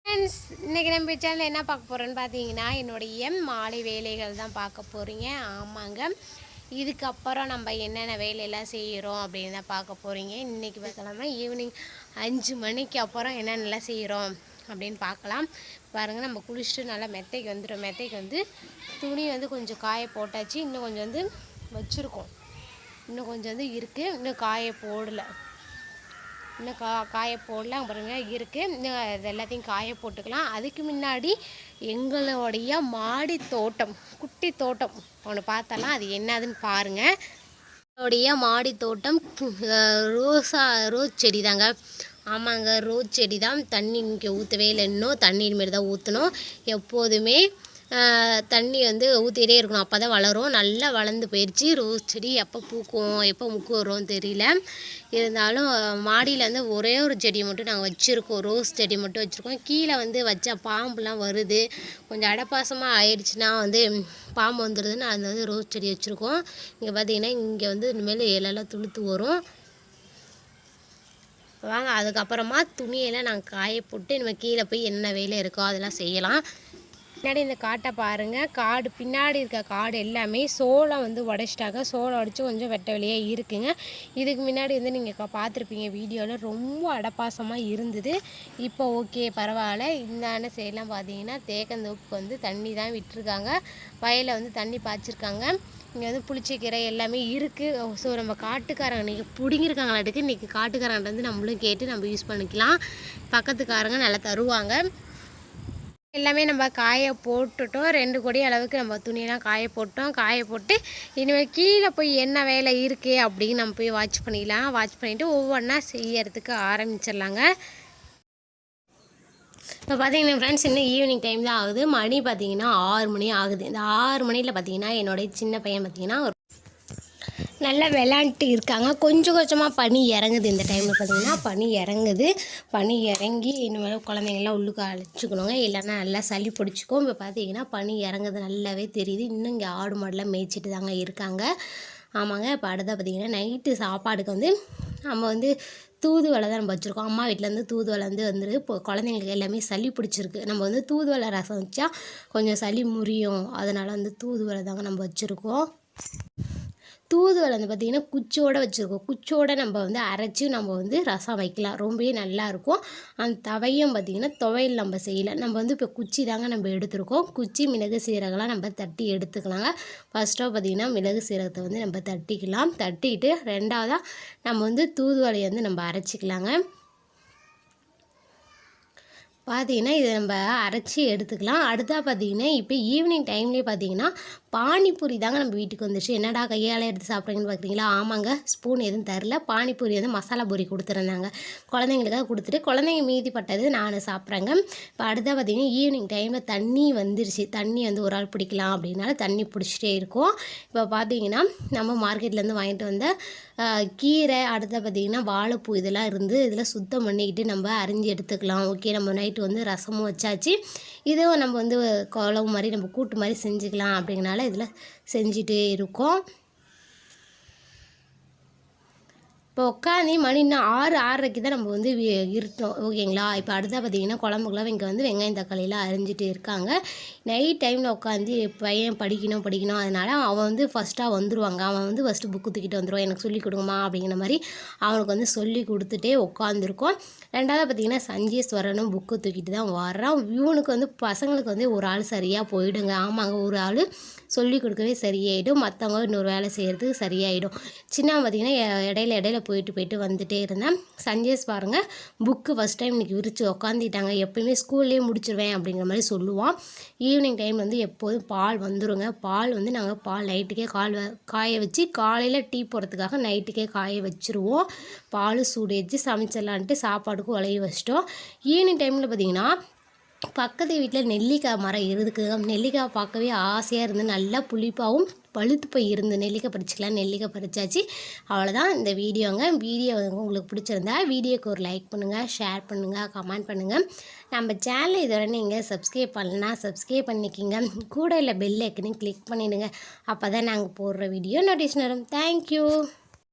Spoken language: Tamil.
ஃப்ரெண்ட்ஸ், இன்றைக்கி நம்ம சேனலில் என்ன பார்க்க போகிறோன்னு பார்த்தீங்கன்னா, என்னுடைய மாலை வேலைகள் தான் பார்க்க போகிறீங்க. ஆமாங்க, இதுக்கப்புறம் நம்ம என்னென்ன வேலையெல்லாம் செய்கிறோம் அப்படின்னு தான் பார்க்க போகிறீங்க. இன்றைக்கி பார்க்கலாமா ஈவினிங் 5 மணிக்கு அப்புறம் என்னென்னலாம் செய்கிறோம் அப்படின்னு பார்க்கலாம். பாருங்கள், நம்ம குளிச்சுட்டு நல்லா மெத்தைக்கு வந்துடும். மெத்தைக்கு வந்து துணி வந்து கொஞ்சம் காய போட்டாச்சு. இன்னும் கொஞ்சம் வந்து வச்சுருக்கோம். இன்னும் கொஞ்சம் வந்து இருக்குது, இன்னும் காய போடலை. இன்னும் காய போடலாம் பாருங்கள் இருக்குது. இன்னும் இது எல்லாத்தையும் காய போட்டுக்கலாம். அதுக்கு முன்னாடி எங்களுடைய மாடி தோட்டம், குட்டி தோட்டம் ஒன்று பார்த்தலாம். அது என்னதுன்னு பாருங்கள். என்னுடைய மாடி தோட்டம் ரோஸ் செடி தாங்க. ஆமாங்க, ரோஸ் செடி தான். தண்ணி இங்கே ஊற்றவே இல்லை, இன்னும் தண்ணி இனிமேல் தான் ஊற்றணும். எப்போதுமே தண்ணி வந்து ஊற்றிட்டே இருக்கணும், அப்போ தான் வளரும். நல்லா வளர்ந்து போயிடுச்சு. ரோஸ் செடி எப்போ பூக்கும் எப்போ முக்கு வரும் தெரியல. இருந்தாலும் மாடியில் வந்து ஒரே ஒரு செடி மட்டும் நாங்கள் வச்சுருக்கோம். ரோஸ் செடி மட்டும் வச்சுருக்கோம். கீழே வந்து வச்சா பாம்புலாம் வருது. கொஞ்சம் அடப்பாசமாக ஆயிடுச்சுன்னா வந்து பாம்பு வந்துடுதுன்னு அந்த வந்து ரோஸ் செடி வச்சுருக்கோம். இங்கே பார்த்தீங்கன்னா இங்கே வந்து இனிமேல் இலெல்லாம் துளுத்து வரும். வாங்க, அதுக்கப்புறமா துணியெல்லாம் நாங்கள் காய போட்டு இனிமேல் கீழே போய் என்ன வேலை இருக்கோ அதெல்லாம் செய்யலாம். பின்னாடி இந்த காட்டை பாருங்கள். காடு பின்னாடி இருக்க காடு எல்லாமே சோளம் வந்து உடைச்சிட்டாங்க. சோளம் உடைச்சி கொஞ்சம் வெட்ட வெளியாக இருக்குங்க. இதுக்கு முன்னாடி வந்து நீங்கள் பார்த்துருப்பீங்க வீடியோவில், ரொம்ப அடப்பாசமாக இருந்தது. இப்போ ஓகே, பரவாயில்ல. இந்த சைடெலாம் பார்த்தீங்கன்னா தேக்கந்தோப்புக்கு வந்து தண்ணி தான் விட்டுருக்காங்க. வயலில் வந்து தண்ணி பாய்ச்சிருக்காங்க. இங்கே வந்து புளிச்சக்கீரை எல்லாமே இருக்குது. ஸோ நம்ம காட்டுக்காரங்க இன்றைக்கி பிடுங்கிருக்காங்களாட்டுக்கு. இன்றைக்கி காட்டுக்காரங்கிட்ட வந்து நம்மளும் கேட்டு நம்ம யூஸ் பண்ணிக்கலாம். பக்கத்துக்காரங்க நல்லா தருவாங்க. எல்லாமே நம்ம காய போட்டுட்டோம். 2 கொடி அளவுக்கு நம்ம துணியெல்லாம் காய போட்டோம். காய போட்டு இனிமேல் கீழே போய் என்ன வேலை இருக்குது அப்படின்னு நம்ம போய் வாட்ச் பண்ணிடலாம். வாட்ச் பண்ணிவிட்டு ஒவ்வொன்றா செய்யறதுக்கு ஆரம்பிச்சிடலாங்க. இப்போ பார்த்தீங்கன்னா ஃப்ரெண்ட்ஸ், இன்னும் ஈவினிங் டைம் தான் ஆகுது. மணி பார்த்திங்கன்னா 6 மணி ஆகுது. இந்த 6 மணியில் பார்த்திங்கன்னா என்னுடைய சின்ன பையன் பார்த்திங்கன்னா நல்லா விளாண்டுட்டு இருக்காங்க. கொஞ்சம் கொஞ்சமாக பனி இறங்குது. இந்த டைமில் பார்த்திங்கன்னா பனி இறங்குது. பனி இறங்கி இனிமேல் குழந்தைங்கள்லாம் உள்ளுக்கு அழைச்சிக்கணுங்க, இல்லைன்னா நல்லா சளி பிடிச்சிக்கும். இப்போ பார்த்திங்கன்னா பனி இறங்குது நல்லாவே தெரியுது. இன்னும் இங்கே ஆடு மாடெலாம் மேய்ச்சிட்டு தாங்க இருக்காங்க. ஆமாங்க, இப்போ அடுத்த பார்த்திங்கன்னா நைட்டு சாப்பாடுக்கு வந்து நம்ம வந்து தூதுவளை தான் நம்ம வச்சுருக்கோம். அம்மா வீட்டிலேருந்து தூதுவளை வந்துரு. இப்போ குழந்தைங்களுக்கு எல்லாமே சளி பிடிச்சிருக்கு. நம்ம வந்து தூதுவளை ரசம் வச்சா கொஞ்சம் சளி முறியும். அதனால் வந்து தூதுவளை தாங்க நம்ம வச்சுருக்கோம். தூதுவளை வந்து பார்த்திங்கன்னா குச்சியோடு வச்சுருக்கோம். குச்சியோடு நம்ம வந்து அரைச்சி நம்ம வந்து ரசம் வைக்கலாம், ரொம்பவே நல்லாயிருக்கும். அந்த தவையும் பார்த்திங்கன்னா துவையல் நம்ம செய்யலை. நம்ம வந்து இப்போ குச்சி தாங்க நம்ம எடுத்துருக்கோம். குச்சி மிளகு சீரகம்லாம் நம்ம தட்டி எடுத்துக்கலாங்க. ஃபஸ்ட்டாக பார்த்திங்கன்னா மிளகு சீரகத்தை வந்து நம்ம தட்டிக்கலாம். தட்டிட்டு ரெண்டாவதாக நம்ம வந்து தூதுவளையை வந்து நம்ம அரைச்சிக்கலாங்க. பார்த்திங்கன்னா இதை நம்ம அரைச்சி எடுத்துக்கலாம். அடுத்தா பார்த்திங்கன்னா இப்போ ஈவினிங் டைம்லேயே பார்த்திங்கன்னா பானிபூரி தாங்க நம்ம வீட்டுக்கு வந்துச்சு. என்னடா கையால் எடுத்து சாப்பிட்றீங்கன்னு பார்க்குறீங்களா? ஆமாங்க, ஸ்பூன் எதுவும் தரல. பானிபூரி வந்து மசாலா பூரி கொடுத்துருந்தாங்க. குழந்தைங்களுக்காக கொடுத்துட்டு குழந்தைங்க மீதி பட்டது நான் சாப்பிட்றேங்க. இப்போ அடுத்தா பார்த்திங்கன்னா ஈவினிங் டைமில் தண்ணி வந்துருச்சு. தண்ணி வந்து ஒரு ஆள் பிடிக்கலாம் அப்படின்னால தண்ணி பிடிச்சிட்டே இருக்கும். இப்போ பார்த்திங்கன்னா நம்ம மார்க்கெட்லேருந்து வாங்கிட்டு வந்த கீரை, அடுத்த பார்த்திங்கன்னா வாழைப்பூ இதெல்லாம் இருந்து இதில் சுத்தம் பண்ணிக்கிட்டு நம்ம அரிஞ்சு எடுத்துக்கலாம். ஓகே, நம்ம நைட்டு வந்து ரசமும் வச்சாச்சு. இதுவும் நம்ம வந்து குழம்பு மாதிரி நம்ம கூட்டு மாதிரி செஞ்சுக்கலாம் அப்படிங்கனால இதில் செஞ்சுட்டே இருக்கோம். இப்போ உட்காந்து மணி இன்னும் 6:30க்கு தான் நம்ம வந்து இருட்டோம். ஓகேங்களா? இப்போ அடுத்தா பார்த்திங்கன்னா குழம்புக்குலாம் இங்கே வந்து வெங்காயம் தக்காளியெல்லாம் அரிஞ்சிட்டு இருக்காங்க. நைட் டைமில் உட்காந்து பையன் படிக்கணும். அதனால் அவன் வந்து ஃபஸ்ட்டாக வந்துடுவாங்க. அவன் வந்து ஃபஸ்ட்டு புக்கு தூக்கிட்டு வந்துடுவான். எனக்கு சொல்லிக் கொடுங்கம்மா அப்படிங்கிற மாதிரி அவனுக்கு வந்து சொல்லி கொடுத்துட்டே உட்காந்துருக்கோம். ரெண்டாவது பார்த்திங்கன்னா சஞ்சீஸ்வரனும் புக்கு தூக்கிட்டு தான் வர்றான். இவனுக்கு வந்து பசங்களுக்கு வந்து ஒரு ஆள் சரியாக போயிடுங்க. ஆமாங்க, ஒரு ஆள் சொல்லி கொடுக்கவே சரியாயிடும், மற்றவங்க இன்னொரு வேலை செய்கிறதுக்கு சரியாயிடும். சின்ன பார்த்திங்கன்னா இடையில போயிட்டு வந்துட்டே இருந்தேன். சஞ்சேஸ் பாருங்கள், புக்கு ஃபஸ்ட் டைம் இன்றைக்கி விரித்து உக்காந்துட்டாங்க. எப்போயுமே ஸ்கூல்லேயே முடிச்சிருவேன் அப்படிங்கிற மாதிரி சொல்லுவான். ஈவினிங் டைம் வந்து எப்போதும் பால் வந்துடுங்க. பால் வந்து நாங்கள் பால் நைட்டுக்கே காய வச்சு காலையில் டீ போடுறதுக்காக நைட்டுக்கே காய வச்சுருவோம். பால் சூடு வச்சு சமைச்சிடலான்ட்டு சாப்பாடுக்கும் உலைய வச்சிட்டோம். ஈவினிங் டைமில் பார்த்திங்கன்னா பக்கத்து வீட்டில் நெல்லிக்காய் மரம் இருக்குதுங்க. நெல்லிக்காய் பார்க்கவே ஆசையாக இருந்து நல்லா புளிப்பாகவும் பழுத்து போய் இருந்து நெல்லிக்காய் பறிச்சிக்கலாம். நெல்லிக்காய் பறிச்சாச்சு. அவ்வளோதான் இந்த வீடியோங்க. வீடியோ உங்களுக்கு பிடிச்சிருந்தா வீடியோக்கு ஒரு லைக் பண்ணுங்கள், ஷேர் பண்ணுங்கள், கமெண்ட் பண்ணுங்கள். நம்ம சேனலை இதுவரை நீங்கள் சப்ஸ்கிரைப் பண்ணலன்னா சப்ஸ்கிரைப் பண்ணிக்கிங்க. கூட இல்லை பெல் ஐக்கனையும் கிளிக் பண்ணிவிடுங்க. அப்போ தான் நாங்கள் போடுற வீடியோ நோட்டிஃபிகேஷன் வரும். தேங்க்யூ.